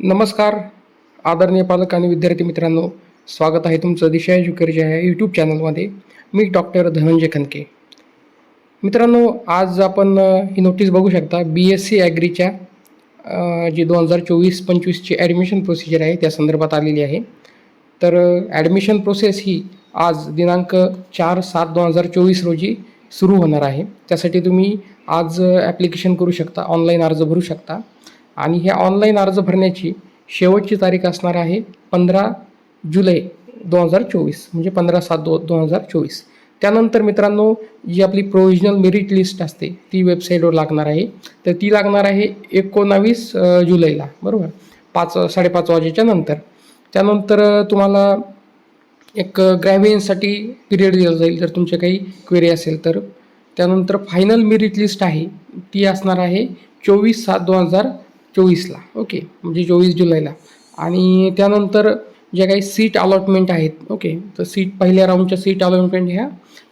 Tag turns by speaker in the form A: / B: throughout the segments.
A: नमस्कार आदरणीय पालक आणि विद्यार्थी मित्रांनो, स्वागत आहे तुमचं दिशा एज्युकेशनच्या या यूट्यूब चॅनलमध्ये. मी डॉक्टर धनंजय खनके. मित्रांनो, आज आपण ही नोटीस बघू शकता. BSc ॲग्रीच्या जी 2024-25ची ॲडमिशन प्रोसिजर आहे त्या संदर्भात आलेली आहे. तर ॲडमिशन प्रोसेस ही आज दिनांक 4/7/2024 रोजी सुरू होणार आहे. त्यासाठी तुम्ही आज ॲप्लिकेशन करू शकता, ऑनलाईन अर्ज भरू शकता. आणि ह्या ऑनलाईन अर्ज भरण्याची शेवटची तारीख असणार आहे 15 जुलै 2024, म्हणजे 15/7/2024. त्यानंतर मित्रांनो, जी आपली प्रोव्हिजनल मेरिट लिस्ट असते ती वेबसाईटवर लागणार आहे. तर ती लागणार आहे 19 जुलैला, बरोबर, 5-5:30 वाजेच्या नंतर. त्यानंतर तुम्हाला एक ग्रॅव्हियन्ससाठी पिरियड दिला जाईल जर तुमचे काही क्वेरी असेल तर. त्यानंतर फायनल मेरिट लिस्ट आहे ती असणार आहे 24/7/2024ला, ओके, म्हणजे 24 जुलैला. आणि त्यानंतर ज्या काही सीट अलॉटमेंट आहेत, ओके, तर पहिल्या राऊंडच्या सीट अलॉटमेंट ह्या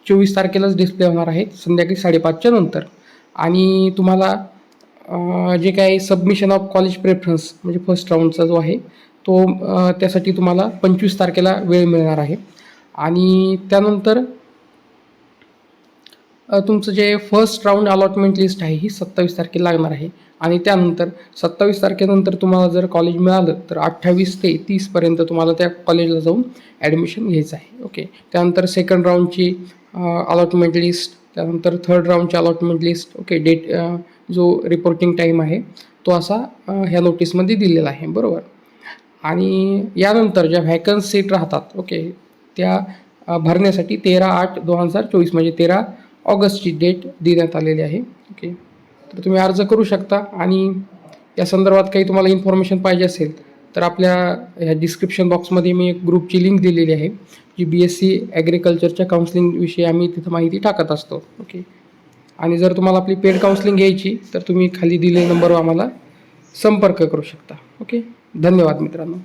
A: 24 तारखेलाच डिस्प्ले होणार आहेत संध्याकाळी 5:30च्या नंतर. आणि तुम्हाला जे काही सबमिशन ऑफ कॉलेज प्रेफरन्स म्हणजे फर्स्ट राऊंडचा जो आहे तो त्यासाठी तुम्हाला 25 तारखेला वेळ मिळणार आहे. आणि त्यानंतर तुमचं जे फर्स्ट राऊंड अलॉटमेंट लिस्ट आहे ही 27 तारखेला लागणार आहे. आणि त्यानंतर 27 तारखेनंतर तुम्हाला जर कॉलेज मिळालं तर 28 ते 30पर्यंत तुम्हाला त्या कॉलेजला जाऊन ॲडमिशन घ्यायचं आहे, ओके. त्यानंतर सेकंड राऊंडची अलॉटमेंट लिस्ट, त्यानंतर थर्ड राऊंडची अलॉटमेंट लिस्ट, ओके. डेट जो रिपोर्टिंग टाईम आहे तो असा ह्या नोटीसमध्ये दिलेला आहे, बरोबर. आणि यानंतर ज्या व्हॅकन्स सीट राहतात, ओके, त्या भरण्यासाठी 13/8/2024 म्हणजे 13 ऑगस्टची डेट देण्यात आलेली आहे, ओके. तर तुम्ही अर्ज करू शकता. आणि या संदर्भात काही तुम्हाला इन्फॉर्मेशन पाहिजे असेल तर आपल्या ह्या डिस्क्रिप्शन बॉक्समध्ये मी एक ग्रुपची लिंक दिलेली आहे, जी BSc ॲग्रिकल्चरच्या काउन्सिलिंगविषयी आम्ही तिथं माहिती टाकत असतो, ओके. आणि जर तुम्हाला आपली पेड काउन्सिलिंग घ्यायची तर तुम्ही खाली दिलेल्या नंबरवर आम्हाला संपर्क करू शकता, ओके. धन्यवाद मित्रांनो.